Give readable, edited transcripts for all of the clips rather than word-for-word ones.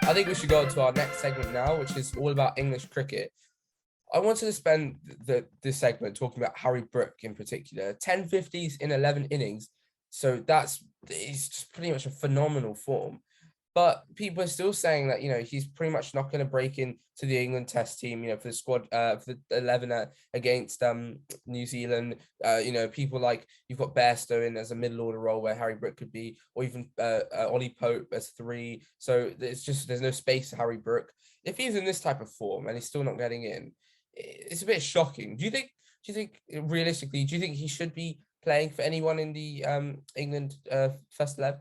I think we should go on to our next segment now, which is all about English cricket. I wanted to spend this segment talking about Harry Brook in particular. 10 50s in 11 innings. So it's just pretty much a phenomenal form. But people are still saying that, he's pretty much not going to break into the England Test team, for the squad, for the 11 against New Zealand. People like, you've got Bairstow in as a middle order role where Harry Brook could be, or even Ollie Pope as 3. So there's no space for Harry Brook. If he's in this type of form and he's still not getting in, it's a bit shocking. Do you think realistically, do you think he should be playing for anyone in the England first 11?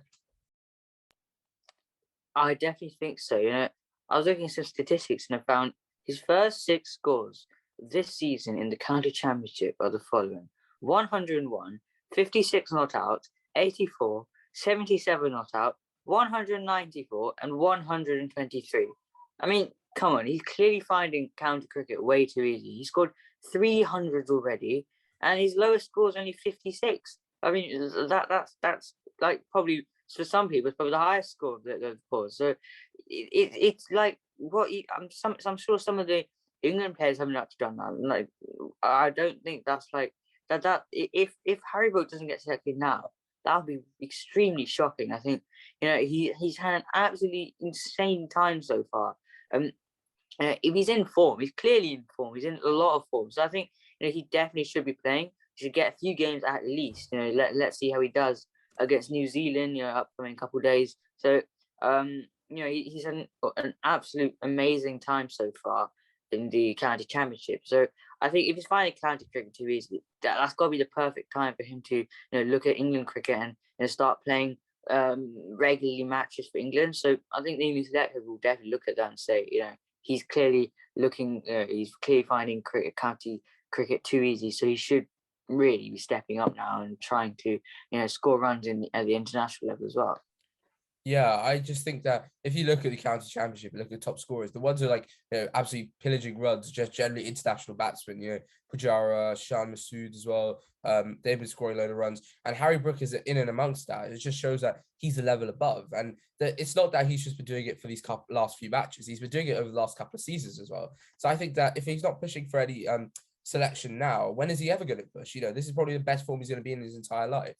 I definitely think so. I was looking at some statistics and I found his first 6 scores this season in the county championship are the following: 101, 56 not out, 84, 77 not out, 194, and 123. I mean, come on, he's clearly finding county cricket way too easy. He scored 300 already, and his lowest score is only 56. I mean, that's like probably, for some people, it's probably the highest score that they've scored. So it's like I'm sure some of the England players haven't actually done that. Like, I don't think that's like that. If Harry Brook doesn't get selected now, that would be extremely shocking. I think he's had an absolutely insane time so far. If he's in form, he's clearly in form. He's in a lot of form. So I think he definitely should be playing. He should get a few games at least. Let's see how he does against New Zealand. Upcoming couple of days. So he's had an absolute amazing time so far in the county championship. So I think if he's finding county cricket too easy, that's got to be the perfect time for him to look at England cricket and start playing regularly matches for England. So I think the English selectors will definitely look at that and say, he's clearly he's clearly finding county cricket too easy. So he should really be stepping up now and trying to, score runs at the international level as well. Yeah, I just think that if you look at the county championship, look at the top scorers, the ones who are like, absolutely pillaging runs, just generally international batsmen, Pujara, Shan Masood as well. They've been scoring a load of runs, and Harry Brook is in and amongst that. It just shows that he's a level above, and it's not that he's just been doing it for these last few matches. He's been doing it over the last couple of seasons as well. So I think that if he's not pushing for any selection now, when is he ever going to push? This is probably the best form he's going to be in his entire life.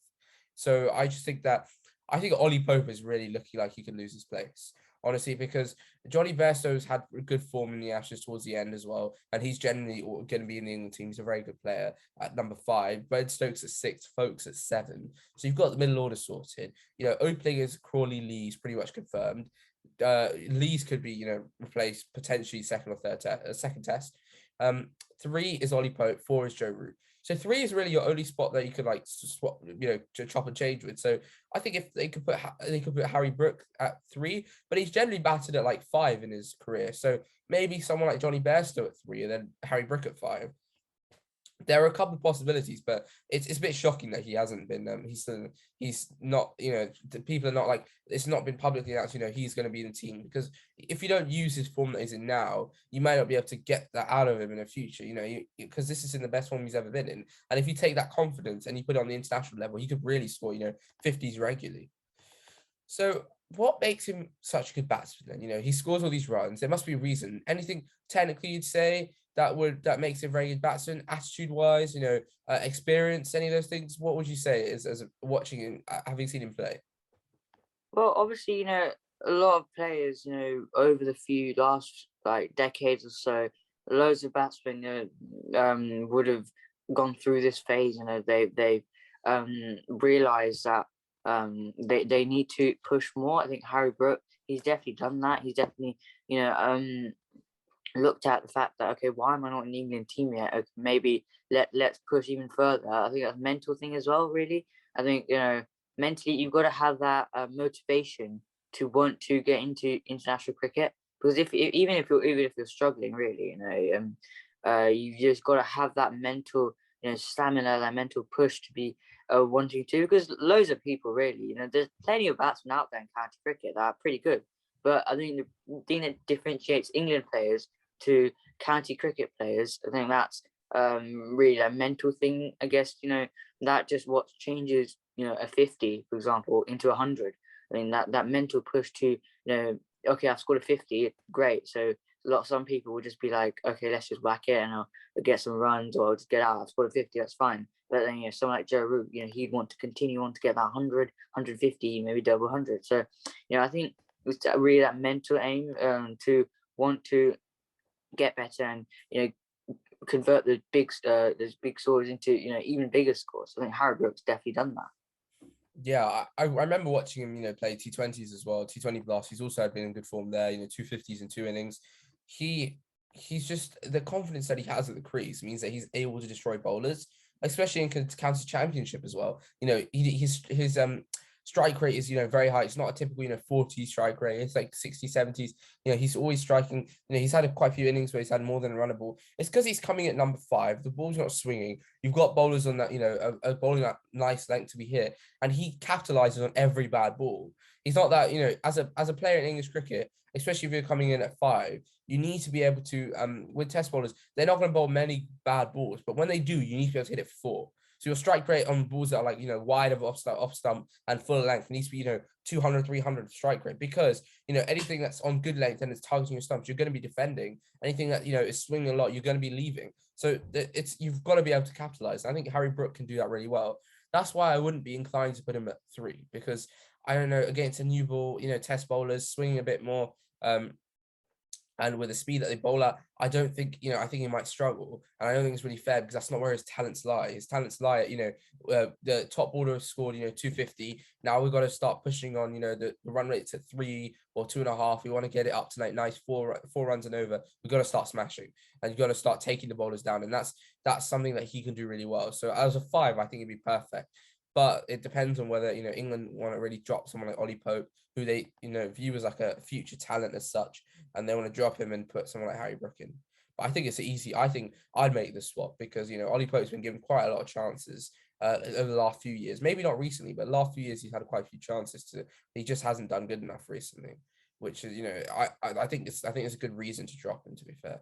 So I just think that Ollie Pope is really looking like he could lose his place, honestly, because Johnny Bairstow's had good form in the Ashes towards the end as well, and he's generally going to be in the England team. He's a very good player at number 5. Ben Stokes at 6, Folkes at 7. So you've got the middle order sorted. Opening is Crawley, Lees pretty much confirmed. Lees could be, replaced potentially second test. 3 is Ollie Pope, 4 is Joe Root. So 3 is really your only spot that you could like swap, to chop and change with. So I think if they could put Harry Brook at 3, but he's generally batted at like 5 in his career. So maybe someone like Johnny Bairstow at 3 and then Harry Brook at 5. There are a couple of possibilities, but it's a bit shocking that he hasn't been. He's not. The people are not like, it's not been publicly announced. He's going to be in the team, because if you don't use his form that he's in now, you might not be able to get that out of him in the future. Because this is in the best form he's ever been in, and if you take that confidence and you put it on the international level, he could really score 50s regularly. So what makes him such a good batsman? Then he scores all these runs. There must be a reason. Anything technically you'd say that makes him a very good batsman, attitude wise, experience, any of those things? What would you say as watching him, having seen him play? Well, obviously, a lot of players, over the few last decades or so, loads of batsmen, would have gone through this phase. They've realised that they need to push more. I think Harry Brook, he's definitely done that. He's definitely, looked at the fact that, okay, why am I not in the England team yet? Okay, maybe let's push even further. I think that's a mental thing as well, really. I think, mentally you've got to have that motivation to want to get into international cricket, because even if you're struggling, really, you've just got to have that mental stamina, that mental push to be wanting to, because loads of people, really, there's plenty of batsmen out there in county cricket that are pretty good, but I think the thing that differentiates England players to county cricket players, I think that's really a mental thing, I guess. That just what changes a 50, for example, into 100. I mean, that mental push to okay, I've scored a 50, great. So some people will just be like, okay, let's just whack it and I'll get some runs or I'll just get out. I've scored a 50, that's fine. But then, someone like Joe Root, he'd want to continue on to get that 100, 150, maybe double 100. So, I think it's really that mental aim to want to get better and, convert those big scores into, even bigger scores. I think Harry Brook's definitely done that. Yeah, I remember watching him, play T20s as well, T20 plus. He's also been in good form there, 250s in 2 innings. He's just, the confidence that he has at the crease means that he's able to destroy bowlers, especially in county championship as well. His strike rate is, very high. It's not a typical, 40 strike rate. It's like 60, 70s. He's always striking. He's had quite a few innings where he's had more than a runnable. It's because he's coming at number 5. The ball's not swinging. You've got bowlers on that, bowling that nice length to be hit, and he capitalizes on every bad ball. He's not that, as a player in English cricket, especially if you're coming in at 5, you need to be able to, with test bowlers, they're not going to bowl many bad balls, but when they do, you need to be able to hit it for 4. So your strike rate on balls that are like, wide of off stump and full length needs to be, 200, 300 strike rate, because, anything that's on good length and it's targeting your stumps, you're going to be defending. Anything that, is swinging a lot, you're going to be leaving. So you've got to be able to capitalize. I think Harry Brook can do that really well. That's why I wouldn't be inclined to put him at 3, because I don't know, against a new ball, test bowlers swinging a bit more, and with the speed that they bowl at, I don't think, I think he might struggle. And I don't think it's really fair, because that's not where his talents lie. His talents lie at, the top order has scored, 250. Now we've got to start pushing on, the run rates at 3 or 2.5. We want to get it up to like nice four runs and over. We've got to start smashing, and you've got to start taking the bowlers down. And that's something that he can do really well. So as a 5, I think it'd be perfect. But it depends on whether, England want to really drop someone like Ollie Pope, who they, view as like a future talent as such, and they want to drop him and put someone like Harry Brook in. But I think it's easy. I think I'd make the swap, because, Ollie Pope's been given quite a lot of chances over the last few years. Maybe not recently, but the last few years he's had quite a few chances to. He just hasn't done good enough recently, which is, I think it's a good reason to drop him, to be fair.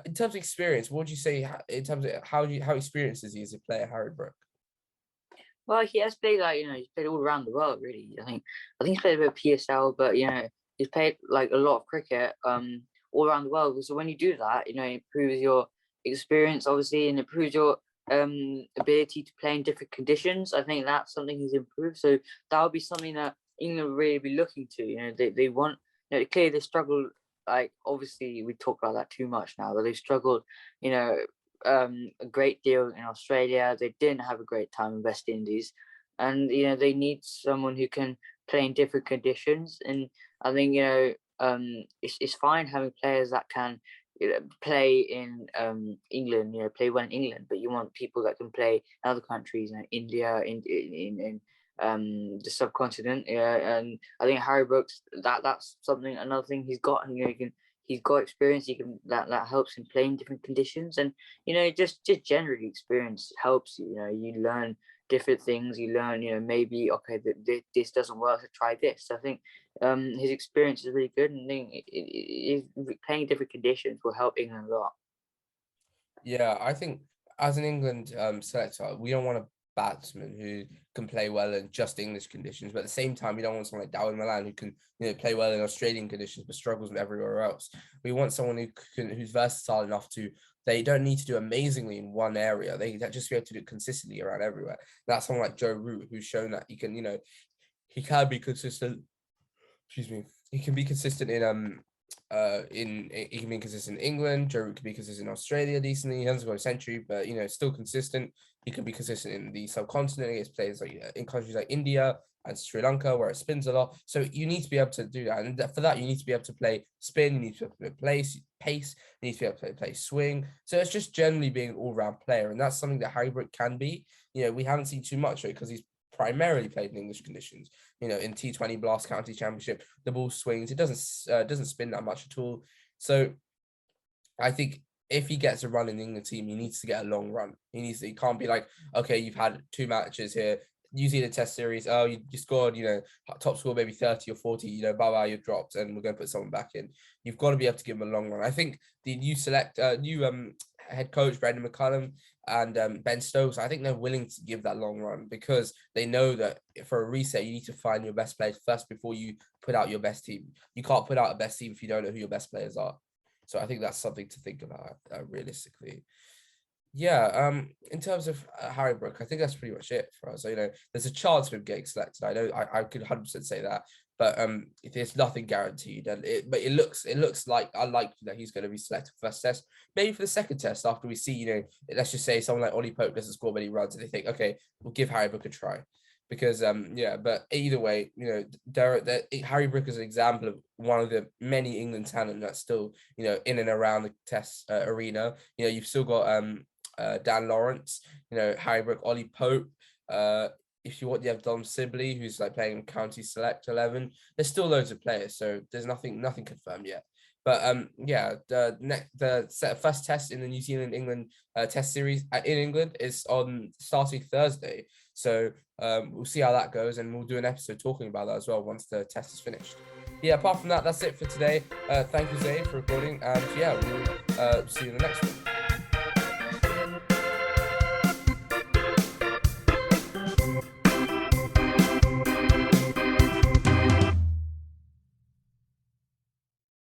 In terms of experience, what would you say in terms of how experienced is he as a player, Harry Brook? Well, he has played he's played all around the world, really. I think he's played a bit of PSL, but he's played like a lot of cricket all around the world. So when you do that, it improves your experience, obviously, and improves your ability to play in different conditions. I think that's something he's improved. So that would be something that England will really be looking to. They want, clearly they struggle. Like, obviously, we talk about that too much now, but they've struggled, a great deal in Australia. They didn't have a great time in West Indies, and they need someone who can play in different conditions. And I think it's fine having players that can play in England, play well in England, but you want people that can play in other countries, India, in the subcontinent. And I think Harry Brooks, that's something, another thing he's got. He's got experience. He can that helps him play in different conditions, and just generally experience helps you. You learn different things. You learn, maybe okay, this doesn't work, so try this. So I think his experience is really good, and I think playing different conditions will help England a lot. Yeah, I think as an England selector, we don't want a batsman who can play well in just English conditions, but at the same time, we don't want someone like Darwin Milan who can play well in Australian conditions but struggles everywhere else. We want someone who's versatile enough to. They don't need to do amazingly in one area. They just be able to do it consistently around everywhere. That's someone like Joe Root, who's shown that he can, he can be consistent. Excuse me. He can be consistent he can be consistent in England. Joe Root can be consistent in Australia decently. He hasn't got a century, but still consistent. He can be consistent in the subcontinent against players like in countries like India and Sri Lanka, where it spins a lot. So you need to be able to do that, and for that you need to be able to play spin. You need to be able to play pace. You need to be able to play swing. So it's just generally being an all-round player, and that's something that Harry Brook can be. We haven't seen too much of it because he's primarily played in English conditions. In T20 Blast County Championship, the ball swings. It doesn't spin that much at all. So I think if he gets a run in the England team, he needs to get a long run. He can't be like, okay, you've had 2 matches here. New Zealand Test Series. Oh, you scored, top score maybe 30 or 40. Bye, you're dropped, and we're going to put someone back in. You've got to be able to give him a long run. I think the new head coach Brendan McCullum, and Ben Stokes, I think they're willing to give that long run because they know that for a reset, you need to find your best players first before you put out your best team. You can't put out a best team if you don't know who your best players are. So I think that's something to think about realistically. Yeah, in terms of Harry Brook, I think that's pretty much it for us. So, there's a chance of him getting selected. I know I could 100% say that, but there's nothing guaranteed. And but it looks like unlikely that he's going to be selected for first test. Maybe for the second test after we see, let's just say someone like Ollie Pope doesn't score many runs, and they think, okay, we'll give Harry Brook a try. Because but either way, Harry Brook is an example of one of the many England talent that's still in and around the test arena. You've still got Dan Lawrence, Harry Brook, Ollie Pope. If you want, you have Dom Sibley, who's like playing County Select 11. There's still loads of players, so there's nothing confirmed yet. But the first test in the New Zealand England test series in England is on starting Thursday. So we'll see how that goes, and we'll do an episode talking about that as well once the test is finished. Yeah, apart from that, that's it for today. Thank you, Zay, for recording, and yeah, we'll see you in the next one.